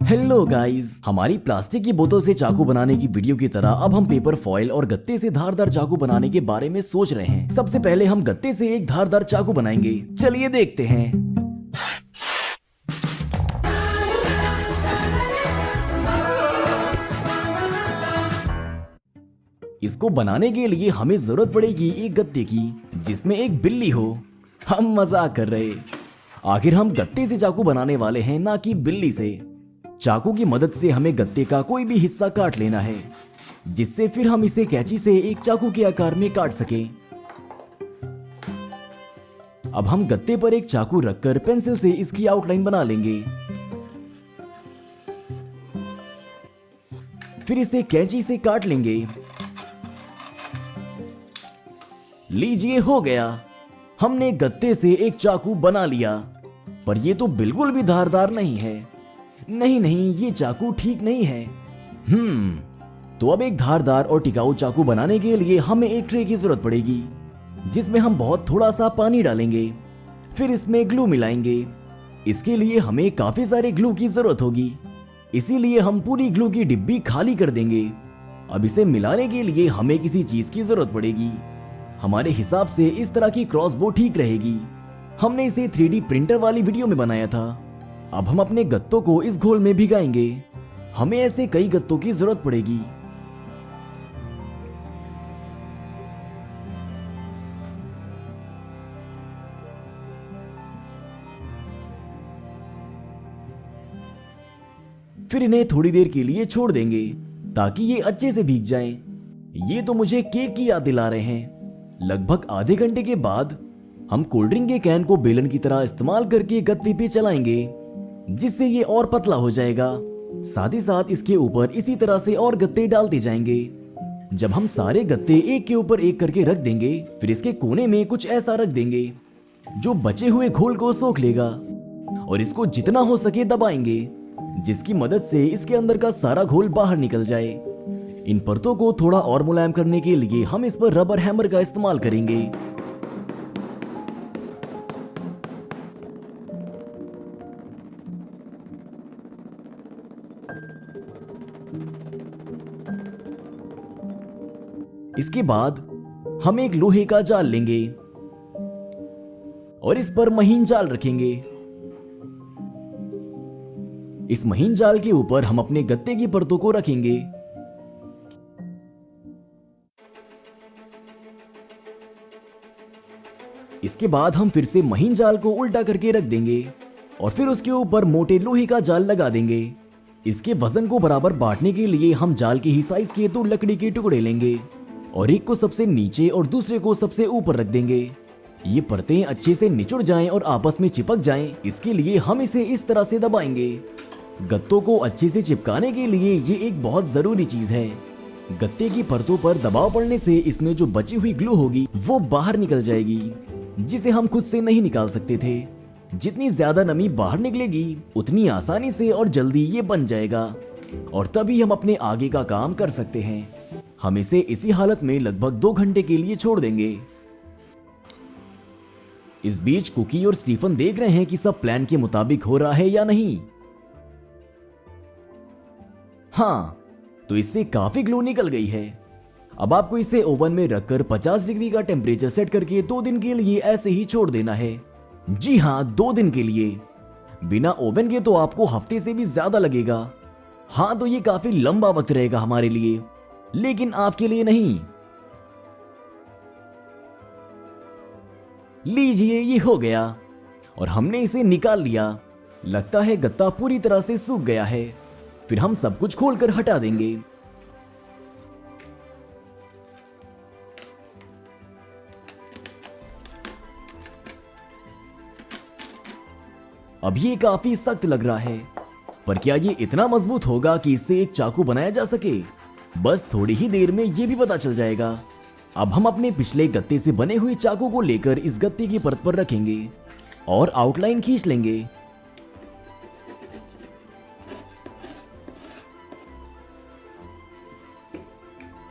Hello guys, हमारी plastic की बोतल से चाकू बनाने की वीडियो की तरह अब हम पेपर फॉइल और गत्ते से धारदार चाकू बनाने के बारे में सोच रहे हैं। सबसे पहले हम गत्ते से एक धारदार चाकू बनाएंगे। चलिए देखते हैं। इसको बनाने के लिए हमें जरूरत पड़ेगी एक गत्ते की जिसमें एक बिल्ली हो। हम मजाक कर रहे, आखिर हम गत्ते से चाकू बनाने वाले हैं, ना कि बिल्ली से। चाकू की मदद से हमें गत्ते का कोई भी हिस्सा काट लेना है, जिससे फिर हम इसे कैंची से एक चाकू के आकार में काट सकें। अब हम गत्ते पर एक चाकू रखकर पेंसिल से इसकी आउटलाइन बना लेंगे। फिर इसे कैंची से काट लेंगे। लीजिए, हो गया। हमने गत्ते से एक चाकू बना लिया, पर यह तो बिल्कुल भी धारदार नहीं है। नहीं, ये चाकू ठीक नहीं है। तो अब एक धारदार और टिकाऊ चाकू बनाने के लिए हमें एक ट्रे की जरूरत पड़ेगी, जिसमें हम बहुत थोड़ा सा पानी डालेंगे। फिर इसमें ग्लू मिलाएंगे। इसके लिए हमें काफी सारे ग्लू की जरूरत होगी, इसीलिए हम पूरी ग्लू की डिब्बी खाली कर देंगे। अब इसे मिलाने के लिए हमें किसी चीज की जरूरत पड़ेगी। हमारे हिसाब से इस तरह की क्रॉसबो ठीक रहेगी। हमने इसे 3D प्रिंटर वाली वीडियो में बनाया था। अब हम अपने गत्तों को इस घोल में भिगाएंगे। हमें ऐसे कई गत्तों की जरूरत पड़ेगी। फिर इन्हें थोड़ी देर के लिए छोड़ देंगे ताकि ये अच्छे से भीग जाएं। ये तो मुझे केक की याद दिला रहे हैं। लगभग आधे घंटे के बाद हम कोल्ड ड्रिंक के कैन को बेलन की तरह इस्तेमाल करके गत्ते पे चलाएंगे, जिससे ये और पतला हो जाएगा। साथ ही साथ इसके ऊपर इसी तरह से और गत्ते डालते जाएंगे। जब हम सारे गत्ते एक के ऊपर एक करके रख देंगे, फिर इसके कोने में कुछ ऐसा रख देंगे जो बचे हुए घोल को सोख लेगा, और इसको जितना हो सके दबाएंगे, जिसकी मदद से इसके अंदर का सारा घोल बाहर निकल जाए। इन परतों को थोड़ा और मुलायम करने के लिए हम इस पर रबर हैमर का इस्तेमाल करेंगे। इसके बाद हम एक लोहे का जाल लेंगे और इस पर महीन जाल रखेंगे। इस महीन जाल के ऊपर हम अपने गत्ते की परतों को रखेंगे। इसके बाद हम फिर से महीन जाल को उल्टा करके रख देंगे और फिर उसके ऊपर मोटे लोहे का जाल लगा देंगे। इसके वजन को बराबर बांटने के लिए हम जाल के ही साइज के 2 लकड़ी के टुकड़े लेंगे और एक को सबसे नीचे और दूसरे को सबसे ऊपर रख देंगे। ये परतें अच्छे से निचुड़ जाएं और आपस में चिपक जाएं, इसके लिए हम इसे इस तरह से दबाएंगे। गत्तों को अच्छे से चिपकाने के लिए ये एक बहुत जरूरी चीज है। गत्ते की परतों पर दबाव पड़ने से इसमें जो बची हुई ग्लू होगी वो बाहर निकल जाएगी, जिसे हम खुद से नहीं निकाल सकते थे। जितनी ज्यादा नमी बाहर निकलेगी, उतनी आसानी से और जल्दी ये बन जाएगा, और तभी हम अपने आगे का काम कर सकते हैं। हम इसे इसी हालत में लगभग 2 घंटे के लिए छोड़ देंगे। इस बीच कुकी और स्टीफन देख रहे हैं कि सब प्लान के मुताबिक हो रहा है या नहीं। हाँ, तो इससे काफी ग्लू निकल गई है। अब आपको इसे ओवन में रखकर 50 डिग्री का टेम्परेचर सेट करके 2 दिन के लिए ऐसे ही छोड़ देना है। जी हाँ, 2 दिन के लिए। बिना ओवन के तो आपको हफ्ते से भी ज्यादा लगेगा। हाँ, तो ये काफी लंबा वक्त रहेगा हमारे लिए, लेकिन आपके लिए नहीं। लीजिए, ये हो गया और हमने इसे निकाल लिया। लगता है गत्ता पूरी तरह से सूख गया है। फिर हम सब कुछ खोलकर हटा देंगे। अब ये काफी सख्त लग रहा है, पर क्या ये इतना मजबूत होगा कि इससे एक चाकू बनाया जा सके? बस थोड़ी ही देर में ये भी पता चल जाएगा। अब हम अपने पिछले गत्ते से बने हुए चाकू को लेकर इस गत्ते की परत पर रखेंगे और आउटलाइन खींच लेंगे।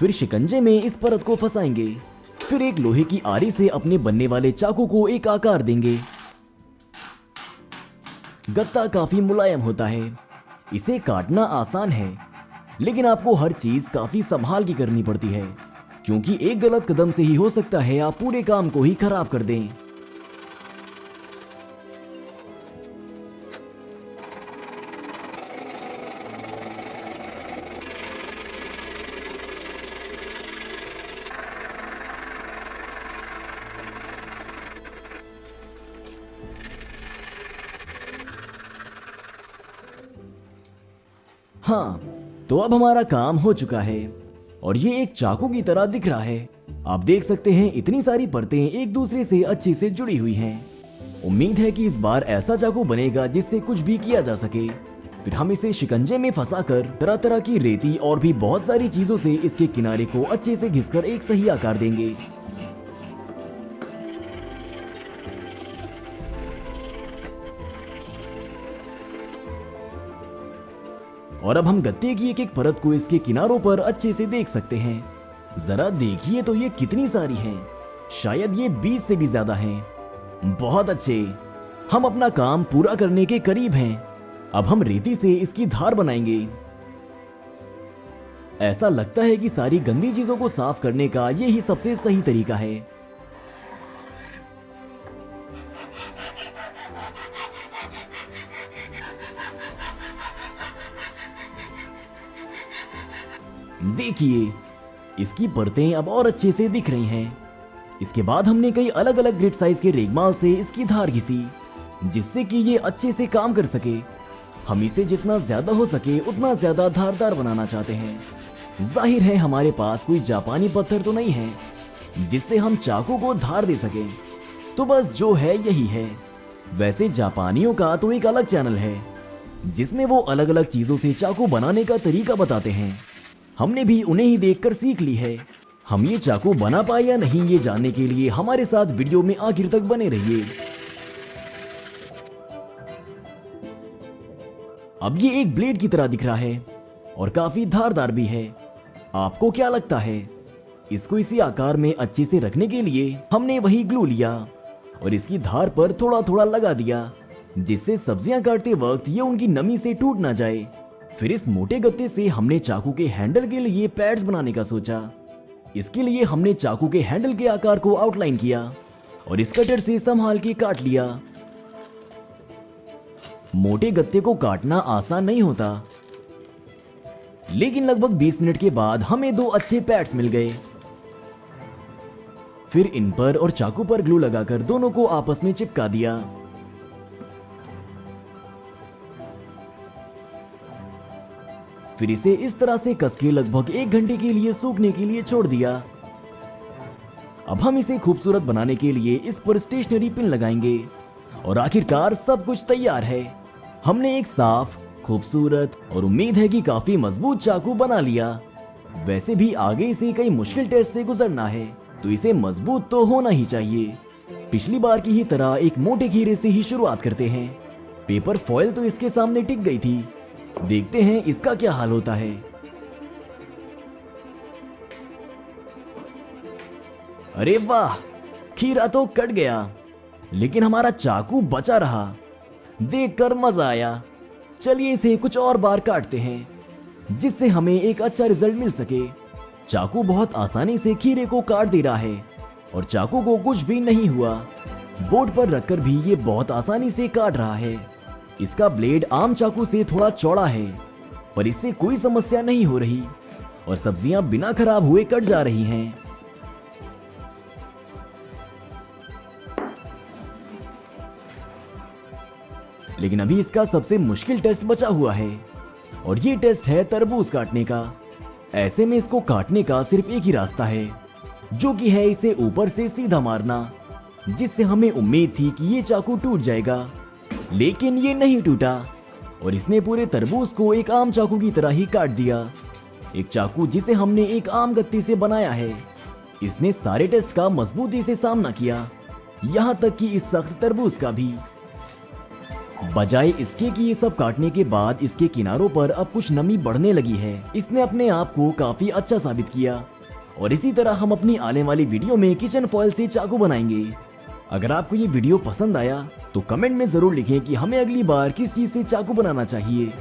फिर शिकंजे में इस परत को फंसाएंगे। फिर एक लोहे की आरी से अपने बनने वाले चाकू को एक आकार देंगे। गत्ता काफी मुलायम होता है, इसे काटना आसान है, लेकिन आपको हर चीज काफी संभाल के करनी पड़ती है, क्योंकि एक गलत कदम से ही हो सकता है आप पूरे काम को ही खराब कर दें। हाँ, तो अब हमारा काम हो चुका है और ये एक चाकू की तरह दिख रहा है। आप देख सकते हैं इतनी सारी परतें एक दूसरे से अच्छे से जुड़ी हुई हैं। उम्मीद है कि इस बार ऐसा चाकू बनेगा जिससे कुछ भी किया जा सके। फिर हम इसे शिकंजे में फंसाकर तरह तरह की रेती और भी बहुत सारी चीजों से इसके किनारे को अच्छे से घिसकर एक सही आकार देंगे। और अब हम गत्ते की एक एक परत को इसके किनारों पर अच्छे से देख सकते हैं। जरा देखिए तो ये कितनी सारी हैं। शायद ये 20 से भी ज्यादा हैं। बहुत अच्छे, हम अपना काम पूरा करने के करीब हैं। अब हम रेती से इसकी धार बनाएंगे। ऐसा लगता है कि सारी गंदी चीजों को साफ करने का यही सबसे सही तरीका है। देखिए, इसकी परतें अब और अच्छे से दिख रही हैं। इसके बाद हमने कई अलग अलग ग्रिड साइज के रेगमाल से इसकी धार घिसी, जिससे कि ये अच्छे से काम कर सके। हम इसे जितना ज्यादा हो सके उतना ज्यादा धारदार बनाना चाहते हैं। जाहिर है हमारे पास कोई जापानी पत्थर तो नहीं है जिससे हम चाकू को धार दे सकें, तो बस जो है यही है। वैसे जापानियों का तो एक अलग चैनल है जिसमें वो अलग अलग चीजों से चाकू बनाने का तरीका बताते हैं। हमने भी उन्हें ही देखकर सीख ली है। हम ये चाकू बना पाए या नहीं, ये जानने के लिए हमारे साथ वीडियो में आखिर तक बने रहिए। अब ये एक ब्लेड की तरह दिख रहा है और काफी धारदार भी है। आपको क्या लगता है? इसको इसी आकार में अच्छे से रखने के लिए हमने वही ग्लू लिया और इसकी धार पर थोड़ा थोड़ा लगा दिया, जिससे सब्जियां काटते वक्त ये उनकी नमी से टूट ना जाए। फिर इस मोटे गत्ते से हमने चाकू के हैंडल के लिए पैड्स बनाने का सोचा। इसके लिए हमने चाकू के हैंडल के आकार को आउटलाइन किया और इस कटर से संभाल के काट लिया। मोटे गत्ते को काटना आसान नहीं होता, लेकिन लगभग 20 मिनट के बाद हमें 2 अच्छे पैड्स मिल गए। फिर इन पर और चाकू पर ग्लू लगाकर दोनों को आपस में चिपका दिया। फिर इसे इस तरह से कस के लगभग 1 घंटे के लिए सूखने के लिए छोड़ दिया। अब हम इसे खूबसूरत बनाने के लिए इस पर स्टेशनरी पिन लगाएंगे और आखिरकार सब कुछ तैयार है। हमने एक साफ, खूबसूरत और उम्मीद है कि काफी मजबूत चाकू बना लिया। वैसे भी आगे इसे कई मुश्किल टेस्ट से गुजरना है, तो इसे मजबूत तो होना ही चाहिए। पिछली बार की ही तरह एक मोटे खीरे से ही शुरुआत करते हैं। पेपर फॉइल तो इसके सामने टिक गई थी, देखते हैं इसका क्या हाल होता है। अरे वाह, खीरा तो कट गया, लेकिन हमारा चाकू बचा रहा। देखकर मजा आया। चलिए इसे कुछ और बार काटते हैं, जिससे हमें एक अच्छा रिजल्ट मिल सके। चाकू बहुत आसानी से खीरे को काट दे रहा है और चाकू को कुछ भी नहीं हुआ। बोर्ड पर रखकर भी ये बहुत आसानी से काट रहा है। इसका ब्लेड आम चाकू से थोड़ा चौड़ा है, पर इससे कोई समस्या नहीं हो रही और सब्जियां बिना खराब हुए कट जा रही हैं। लेकिन अभी इसका सबसे मुश्किल टेस्ट बचा हुआ है और ये टेस्ट है तरबूज काटने का। ऐसे में इसको काटने का सिर्फ एक ही रास्ता है, जो कि है इसे ऊपर से सीधा मारना, जिससे हमें उम्मीद थी कि ये चाकू टूट जाएगा, लेकिन ये नहीं टूटा और इसने पूरे तरबूज को एक आम चाकू की तरह ही काट दिया। एक चाकू जिसे हमने एक आम गत्ते से बनाया है। इसने सारे टेस्ट का मजबूती से सामना किया, यहाँ तक कि इस सख्त तरबूज का भी। बजाय इसके कि ये सब काटने के बाद इसके किनारों पर अब कुछ नमी बढ़ने लगी है, इसने अपने आप को काफी अच्छा साबित किया। और इसी तरह हम अपनी आने वाली वीडियो में किचन फॉयल से चाकू बनाएंगे। अगर आपको ये वीडियो पसंद आया तो कमेंट में जरूर लिखें कि हमें अगली बार किस चीज से चाकू बनाना चाहिए।